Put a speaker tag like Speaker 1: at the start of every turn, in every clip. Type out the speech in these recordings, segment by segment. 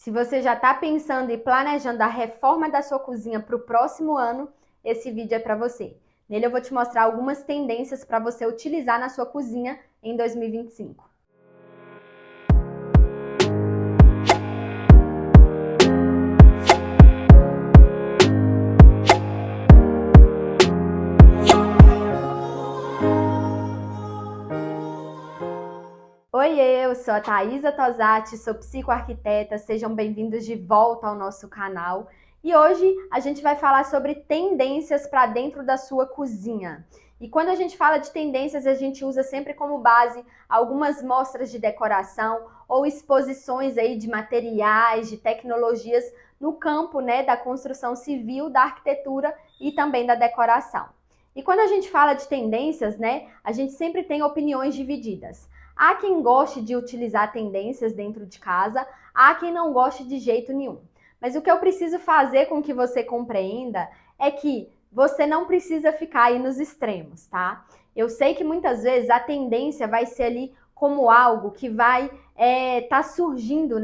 Speaker 1: Se você já está pensando e planejando a reforma da sua cozinha para o próximo ano, esse vídeo é para você. Nele eu vou te mostrar algumas tendências para você utilizar na sua cozinha em 2025. Oiê, eu sou a Thaisa Tosati, sou psicoarquiteta, sejam bem-vindos de volta ao nosso canal. E hoje a gente vai falar sobre tendências para dentro da sua cozinha. E quando a gente fala de tendências, a gente usa sempre como base algumas mostras de decoração ou exposições aí de materiais, de tecnologias no campo, da construção civil, da arquitetura e também da decoração. E quando a gente fala de tendências, a gente sempre tem opiniões divididas. Há quem goste de utilizar tendências dentro de casa, há quem não goste de jeito nenhum. Mas o que eu preciso fazer com que você compreenda é que você não precisa ficar aí nos extremos, tá? Eu sei que muitas vezes a tendência vai ser ali como algo que vai tá surgindo,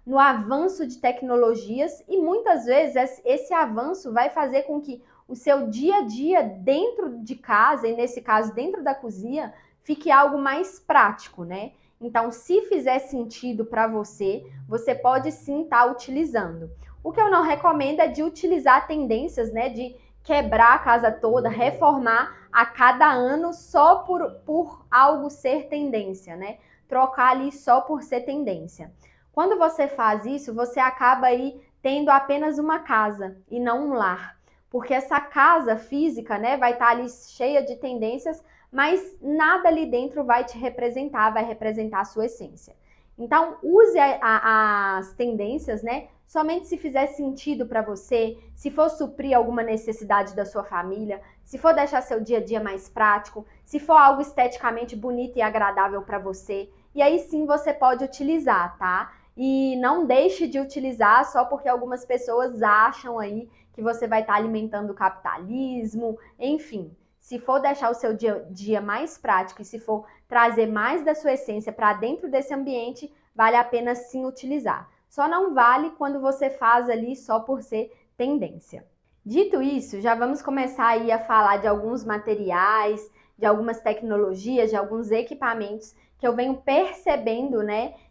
Speaker 1: no avanço de tecnologias, e muitas vezes esse avanço vai fazer com que o seu dia a dia dentro de casa, e nesse caso dentro da cozinha, fique algo mais prático, Então, se fizer sentido para você, você pode sim estar utilizando. O que eu não recomendo é de utilizar tendências, de quebrar a casa toda, reformar a cada ano só por algo ser tendência, Trocar ali só por ser tendência. Quando você faz isso, você acaba aí tendo apenas uma casa e não um lar. Porque essa casa física, vai estar ali cheia de tendências, mas nada ali dentro vai te representar, vai representar a sua essência. Então, use as tendências, somente se fizer sentido para você, se for suprir alguma necessidade da sua família, se for deixar seu dia a dia mais prático, se for algo esteticamente bonito e agradável para você, e aí sim você pode utilizar, tá? E não deixe de utilizar só porque algumas pessoas acham aí que você vai estar alimentando o capitalismo, enfim. Se for deixar o seu dia a dia mais prático e se for trazer mais da sua essência para dentro desse ambiente, vale a pena sim utilizar. Só não vale quando você faz ali só por ser tendência. Dito isso, já vamos começar aí a falar de alguns materiais, de algumas tecnologias, de alguns equipamentos que eu venho percebendo,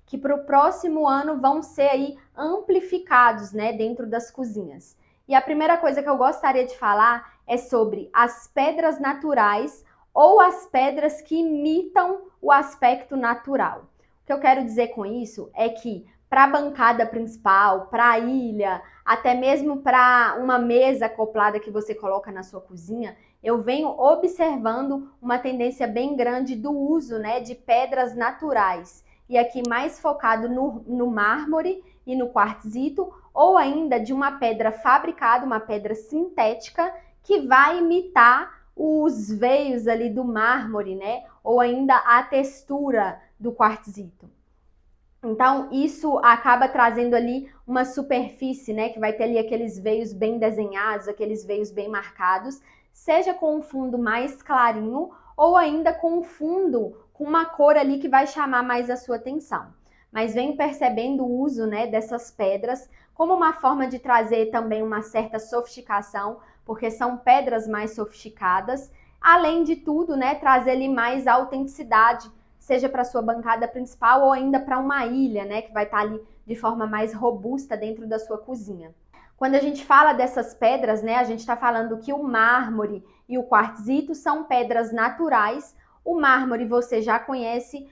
Speaker 1: que para o próximo ano vão ser aí amplificados, dentro das cozinhas. E a primeira coisa que eu gostaria de falar é sobre as pedras naturais ou as pedras que imitam o aspecto natural. O que eu quero dizer com isso é que para a bancada principal, para a ilha, até mesmo para uma mesa acoplada que você coloca na sua cozinha, eu venho observando uma tendência bem grande do uso, de pedras naturais. E aqui mais focado no mármore e no quartzito, ou ainda de uma pedra fabricada, uma pedra sintética, que vai imitar os veios ali do mármore, ou ainda a textura do quartzito. Então, isso acaba trazendo ali uma superfície, que vai ter ali aqueles veios bem desenhados, aqueles veios bem marcados, seja com um fundo mais clarinho ou ainda com um fundo com uma cor ali que vai chamar mais a sua atenção. Mas venho percebendo o uso, dessas pedras como uma forma de trazer também uma certa sofisticação, porque são pedras mais sofisticadas, além de tudo, trazer ali mais autenticidade, seja para sua bancada principal ou ainda para uma ilha, que vai estar ali de forma mais robusta dentro da sua cozinha. Quando a gente fala dessas pedras, a gente está falando que o mármore e o quartzito são pedras naturais. O mármore você já conhece,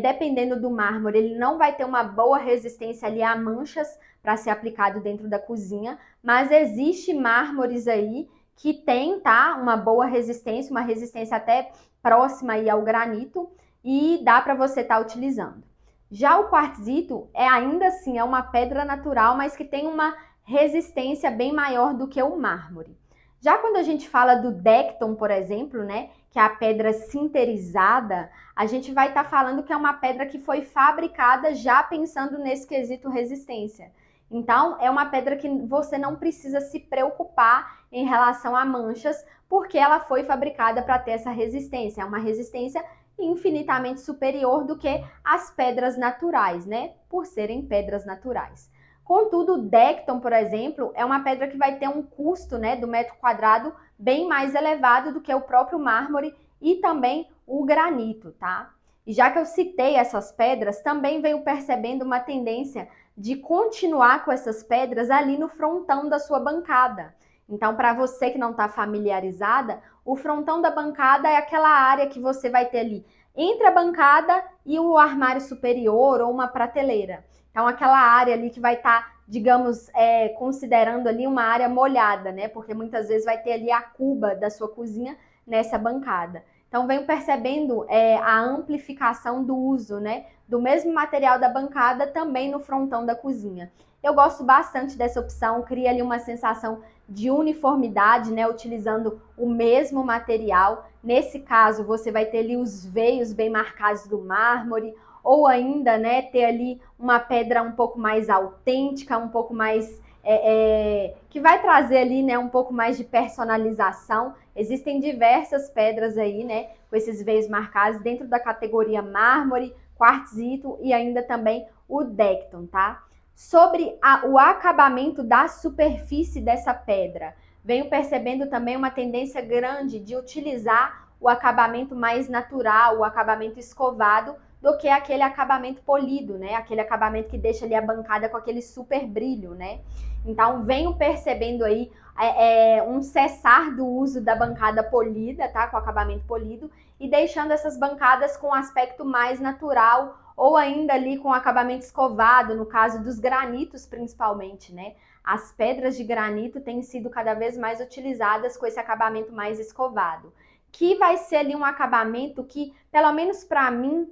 Speaker 1: dependendo do mármore, ele não vai ter uma boa resistência ali a manchas para ser aplicado dentro da cozinha, mas existe mármores aí que tem, uma boa resistência, uma resistência até próxima aí ao granito, e dá para você estar utilizando. Já o quartzito ainda assim é uma pedra natural, mas que tem uma resistência bem maior do que o mármore. Já quando a gente fala do Decton, por exemplo, que é a pedra sinterizada, a gente vai estar falando que é uma pedra que foi fabricada já pensando nesse quesito resistência. Então, é uma pedra que você não precisa se preocupar em relação a manchas, porque ela foi fabricada para ter essa resistência. É uma resistência infinitamente superior do que as pedras naturais, por serem pedras naturais. Contudo, o Decton, por exemplo, é uma pedra que vai ter um custo, né, do metro quadrado bem mais elevado do que o próprio mármore e também o granito, tá? E já que eu citei essas pedras, também venho percebendo uma tendência de continuar com essas pedras ali no frontão da sua bancada. Então, para você que não está familiarizada, o frontão da bancada é aquela área que você vai ter ali entre a bancada e o armário superior ou uma prateleira. Então, aquela área ali que vai estar, digamos, considerando ali uma área molhada, né? Porque muitas vezes vai ter ali a cuba da sua cozinha nessa bancada. Então, venho percebendo a amplificação do uso, né? Do mesmo material da bancada também no frontão da cozinha. Eu gosto bastante dessa opção, cria ali uma sensação de uniformidade, né? Utilizando o mesmo material. Nesse caso, você vai ter ali os veios bem marcados do mármore, ou ainda, né, ter ali uma pedra um pouco mais autêntica, um pouco mais que vai trazer ali, né, um pouco mais de personalização. Existem diversas pedras aí, né, com esses veios marcados dentro da categoria mármore, quartzito e ainda também o Decton, tá? Sobre o acabamento da superfície dessa pedra, venho percebendo também uma tendência grande de utilizar o acabamento mais natural, o acabamento escovado, do que aquele acabamento polido, né? Aquele acabamento que deixa ali a bancada com aquele super brilho, né? Então, venho percebendo aí um cessar do uso da bancada polida, tá? Com acabamento polido, e deixando essas bancadas com um aspecto mais natural, ou ainda ali com acabamento escovado, no caso dos granitos principalmente, né? As pedras de granito têm sido cada vez mais utilizadas com esse acabamento mais escovado, que vai ser ali um acabamento que, pelo menos para mim,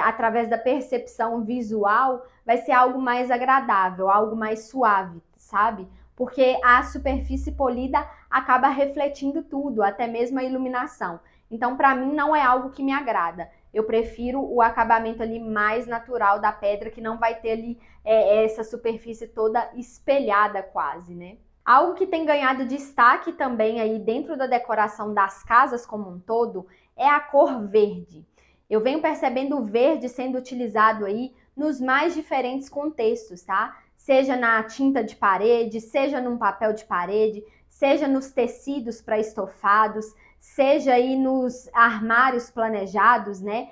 Speaker 1: através da percepção visual, vai ser algo mais agradável, algo mais suave, sabe? Porque a superfície polida acaba refletindo tudo, até mesmo a iluminação. Então, para mim, não é algo que me agrada. Eu prefiro o acabamento ali mais natural da pedra, que não vai ter ali essa superfície toda espelhada quase, né? Algo que tem ganhado destaque também aí dentro da decoração das casas como um todo é a cor verde. Eu venho percebendo o verde sendo utilizado aí nos mais diferentes contextos, tá? Seja na tinta de parede, seja num papel de parede, seja nos tecidos para estofados, seja aí nos armários planejados, né?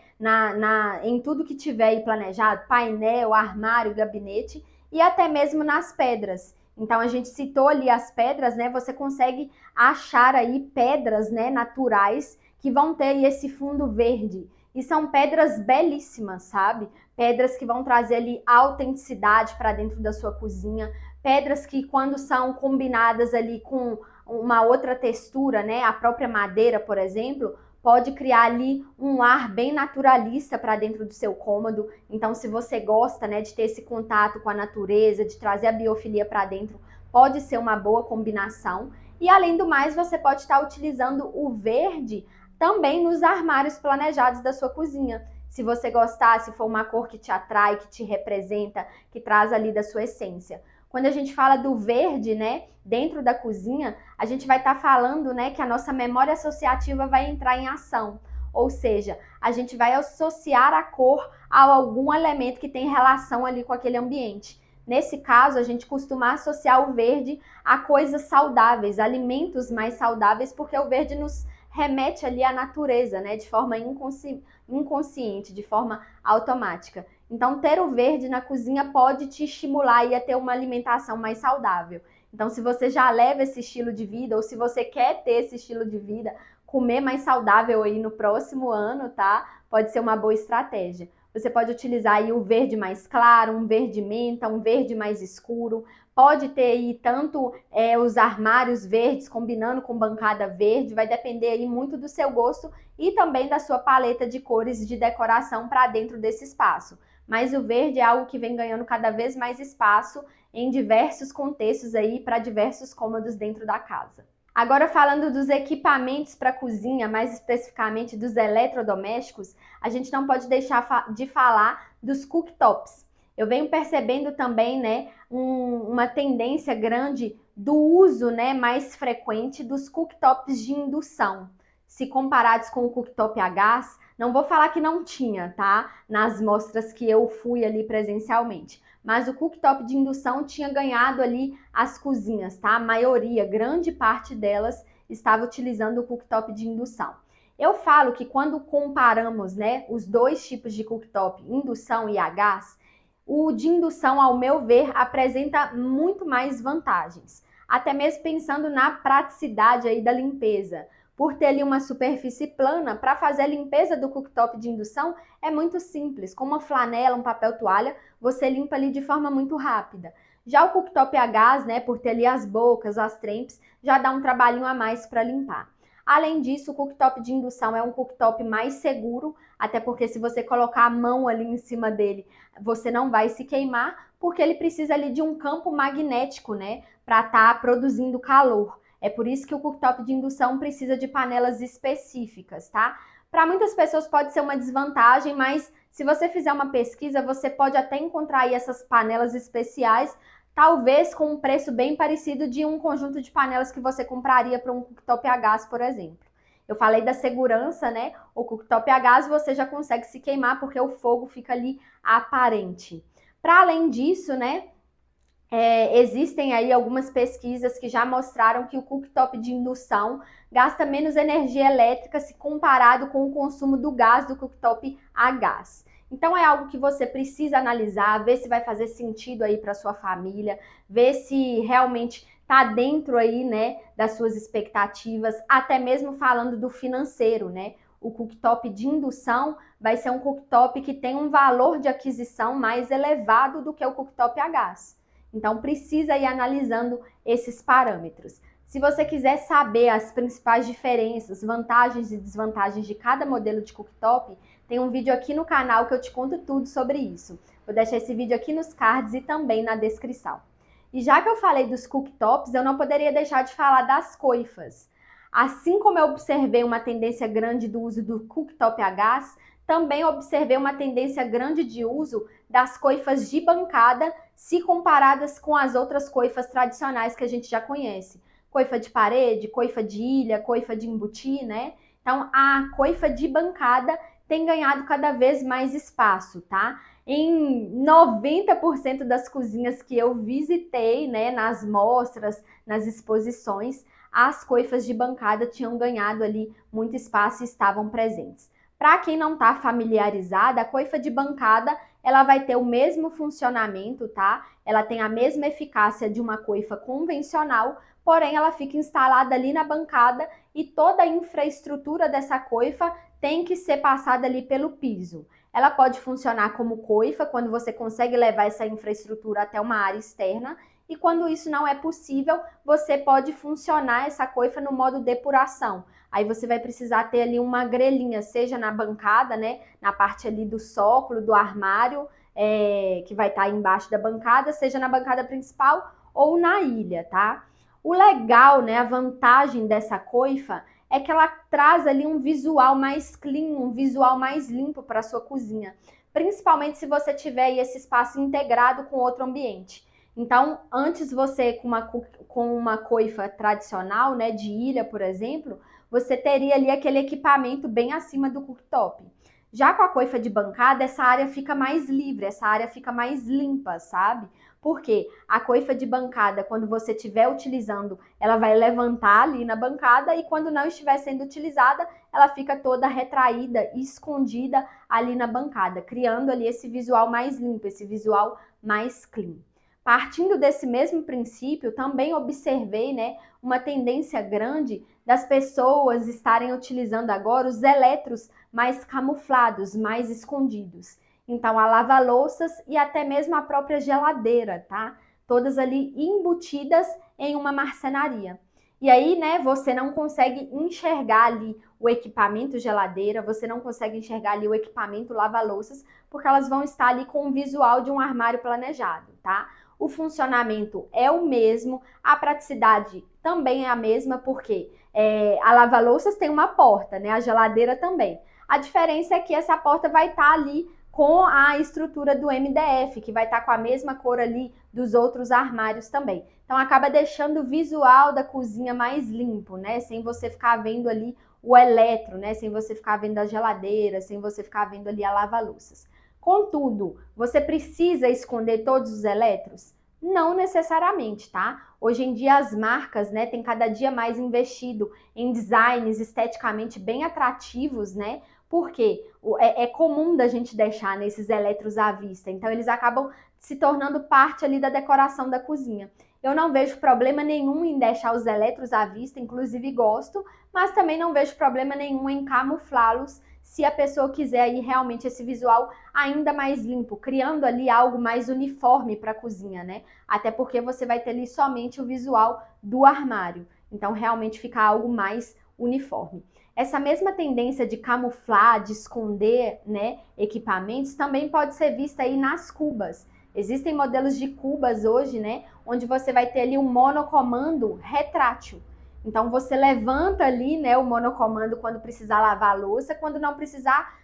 Speaker 1: Em tudo que tiver aí planejado, painel, armário, gabinete e até mesmo nas pedras. Então a gente citou ali as pedras, né? Você consegue achar aí pedras, né, naturais que vão ter esse fundo verde. E são pedras belíssimas, sabe? Pedras que vão trazer ali autenticidade para dentro da sua cozinha. Pedras que, quando são combinadas ali com uma outra textura, né? A própria madeira, por exemplo, pode criar ali um ar bem naturalista para dentro do seu cômodo. Então, se você gosta, né, de ter esse contato com a natureza, de trazer a biofilia para dentro, pode ser uma boa combinação. E, além do mais, você pode estar utilizando o verde também nos armários planejados da sua cozinha. Se você gostar, se for uma cor que te atrai, que te representa, que traz ali da sua essência. Quando a gente fala do verde, né, dentro da cozinha, a gente vai estar falando, né, que a nossa memória associativa vai entrar em ação. Ou seja, a gente vai associar a cor a algum elemento que tem relação ali com aquele ambiente. Nesse caso, a gente costuma associar o verde a coisas saudáveis, alimentos mais saudáveis, porque o verde nos remete ali à natureza, né, de forma inconsciente, de forma automática. Então, ter o verde na cozinha pode te estimular aí a ter uma alimentação mais saudável. Então, se você já leva esse estilo de vida, ou se você quer ter esse estilo de vida, comer mais saudável aí no próximo ano, tá? Pode ser uma boa estratégia. Você pode utilizar aí o verde mais claro, um verde menta, um verde mais escuro. Pode ter aí tanto os armários verdes combinando com bancada verde, vai depender aí muito do seu gosto e também da sua paleta de cores de decoração para dentro desse espaço. Mas o verde é algo que vem ganhando cada vez mais espaço em diversos contextos aí para diversos cômodos dentro da casa. Agora, falando dos equipamentos para cozinha, mais especificamente dos eletrodomésticos, a gente não pode deixar de falar dos cooktops. Eu venho percebendo também, né, uma tendência grande do uso, né, mais frequente dos cooktops de indução. Se comparados com o cooktop a gás, não vou falar que não tinha, tá? Nas mostras que eu fui ali presencialmente. mas o cooktop de indução tinha ganhado ali as cozinhas, tá? A maioria, grande parte delas, estava utilizando o cooktop de indução. Eu falo que quando comparamos, né, os dois tipos de cooktop, indução e a gás, o de indução, ao meu ver, apresenta muito mais vantagens. Até mesmo pensando na praticidade aí da limpeza. Por ter ali uma superfície plana, para fazer a limpeza do cooktop de indução é muito simples. Com uma flanela, um papel toalha, você limpa ali de forma muito rápida. Já o cooktop a gás, né, por ter ali as bocas, as trempes, já dá um trabalhinho a mais para limpar. Além disso, o cooktop de indução é um cooktop mais seguro, até porque se você colocar a mão ali em cima dele, você não vai se queimar, porque ele precisa ali de um campo magnético, né, para estar produzindo calor. É por isso que o cooktop de indução precisa de panelas específicas, tá? Para muitas pessoas pode ser uma desvantagem, mas se você fizer uma pesquisa, você pode até encontrar aí essas panelas especiais, talvez com um preço bem parecido de um conjunto de panelas que você compraria para um cooktop a gás, por exemplo. Eu falei da segurança, né? O cooktop a gás você já consegue se queimar porque o fogo fica ali aparente. Para além disso, né? Existem aí algumas pesquisas que já mostraram que o cooktop de indução gasta menos energia elétrica se comparado com o consumo do gás do cooktop a gás. Então é algo que você precisa analisar, ver se vai fazer sentido aí para sua família, ver se realmente está dentro aí, né, das suas expectativas, até mesmo falando do financeiro, né? O cooktop de indução vai ser um cooktop que tem um valor de aquisição mais elevado do que o cooktop a gás. Então, precisa ir analisando esses parâmetros. Se você quiser saber as principais diferenças, vantagens e desvantagens de cada modelo de cooktop, tem um vídeo aqui no canal que eu te conto tudo sobre isso. Vou deixar esse vídeo aqui nos cards e também na descrição. E já que eu falei dos cooktops, eu não poderia deixar de falar das coifas. Assim como eu observei uma tendência grande do uso do cooktop a gás, também observei uma tendência grande de uso das coifas de bancada, se comparadas com as outras coifas tradicionais que a gente já conhece. Coifa de parede, coifa de ilha, coifa de embutir, né? Então, a coifa de bancada tem ganhado cada vez mais espaço, tá? Em 90% das cozinhas que eu visitei, né, nas mostras, nas exposições, as coifas de bancada tinham ganhado ali muito espaço e estavam presentes. Para quem não está familiarizada, a coifa de bancada ela vai ter o mesmo funcionamento, tá? Ela tem a mesma eficácia de uma coifa convencional, porém ela fica instalada ali na bancada e toda a infraestrutura dessa coifa tem que ser passada ali pelo piso. Ela pode funcionar como coifa quando você consegue levar essa infraestrutura até uma área externa, e quando isso não é possível, você pode funcionar essa coifa no modo depuração. Aí você vai precisar ter ali uma grelhinha, seja na bancada, né, na parte ali do sócolo, do armário, que vai estar embaixo da bancada, seja na bancada principal ou na ilha, tá? O legal, né, a vantagem dessa coifa é que ela traz ali um visual mais clean, um visual mais limpo para a sua cozinha, principalmente se você tiver aí esse espaço integrado com outro ambiente. Então, antes você, com uma coifa tradicional, né, de ilha, por exemplo, você teria ali aquele equipamento bem acima do cooktop. Já com a coifa de bancada, essa área fica mais livre, essa área fica mais limpa, sabe? Porque a coifa de bancada, quando você estiver utilizando, ela vai levantar ali na bancada e quando não estiver sendo utilizada, ela fica toda retraída e escondida ali na bancada, criando ali esse visual mais limpo, esse visual mais clean. Partindo desse mesmo princípio, também observei, né, uma tendência grande das pessoas estarem utilizando agora os eletros mais camuflados, mais escondidos. Então, a lava-louças e até mesmo a própria geladeira, tá? Todas ali embutidas em uma marcenaria. E aí, né, você não consegue enxergar ali o equipamento geladeira, você não consegue enxergar ali o equipamento lava-louças, porque elas vão estar ali com o visual de um armário planejado, tá? O funcionamento é o mesmo, a praticidade também é a mesma, porque a lava-louças tem uma porta, né? A geladeira também. A diferença é que essa porta vai estar ali com a estrutura do MDF, que vai estar com a mesma cor ali dos outros armários também. Então acaba deixando o visual da cozinha mais limpo, né? Sem você ficar vendo ali o eletro, né? Sem você ficar vendo a geladeira, sem você ficar vendo ali a lava-louças. Contudo, você precisa esconder todos os eletros? Não necessariamente, tá? Hoje em dia as marcas, né, têm cada dia mais investido em designs esteticamente bem atrativos, né? Porque é comum da gente deixar nesses eletros à vista, então eles acabam se tornando parte ali da decoração da cozinha. Eu não vejo problema nenhum em deixar os eletros à vista, inclusive gosto, mas também não vejo problema nenhum em camuflá-los se a pessoa quiser aí realmente esse visual ainda mais limpo, criando ali algo mais uniforme para a cozinha, né? Até porque você vai ter ali somente o visual do armário. Então, realmente fica algo mais uniforme. Essa mesma tendência de camuflar, de esconder, né, equipamentos, também pode ser vista aí nas cubas. Existem modelos de cubas hoje, né, onde você vai ter ali um monocomando retrátil. Então você levanta ali, né, o monocomando quando precisar lavar a louça, quando não precisar,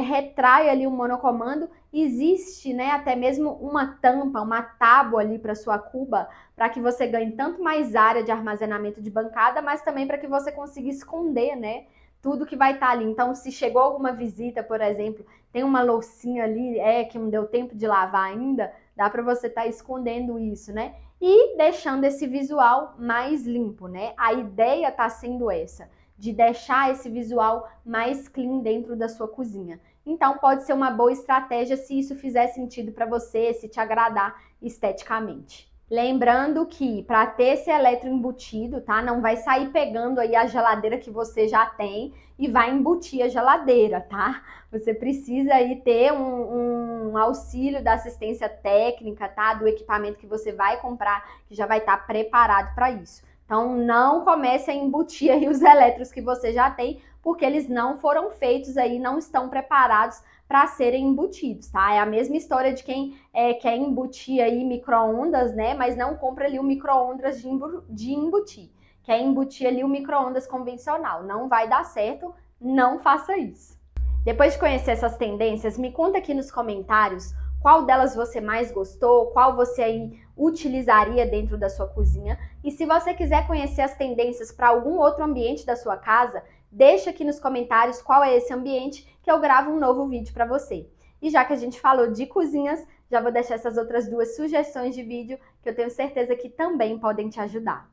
Speaker 1: retrai ali o monocomando. Existe, né, até mesmo uma tampa, uma tábua ali para sua cuba, para que você ganhe tanto mais área de armazenamento de bancada, mas também para que você consiga esconder, né, tudo que vai estar ali. Então, se chegou alguma visita, por exemplo, tem uma loucinha ali, que não deu tempo de lavar ainda, dá para você estar escondendo isso, né? E deixando esse visual mais limpo, né? A ideia está sendo essa, de deixar esse visual mais clean dentro da sua cozinha. Então pode ser uma boa estratégia se isso fizer sentido para você, se te agradar esteticamente. Lembrando que para ter esse eletro embutido, tá? Não vai sair pegando aí a geladeira que você já tem e vai embutir a geladeira, tá? Você precisa aí ter um auxílio da assistência técnica, tá? Do equipamento que você vai comprar, que já vai estar preparado para isso. Então não comece a embutir aí os eletros que você já tem, porque eles não foram feitos aí, não estão preparados para serem embutidos, tá? É a mesma história de quem quer embutir aí micro-ondas, né? Mas não compra ali o micro-ondas de embutir. Quer embutir ali o micro-ondas convencional. Não vai dar certo, não faça isso. Depois de conhecer essas tendências, me conta aqui nos comentários qual delas você mais gostou, qual você aí utilizaria dentro da sua cozinha. E se você quiser conhecer as tendências para algum outro ambiente da sua casa, deixa aqui nos comentários qual é esse ambiente que eu gravo um novo vídeo para você. E já que a gente falou de cozinhas, já vou deixar essas outras duas sugestões de vídeo que eu tenho certeza que também podem te ajudar.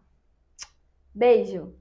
Speaker 1: Beijo!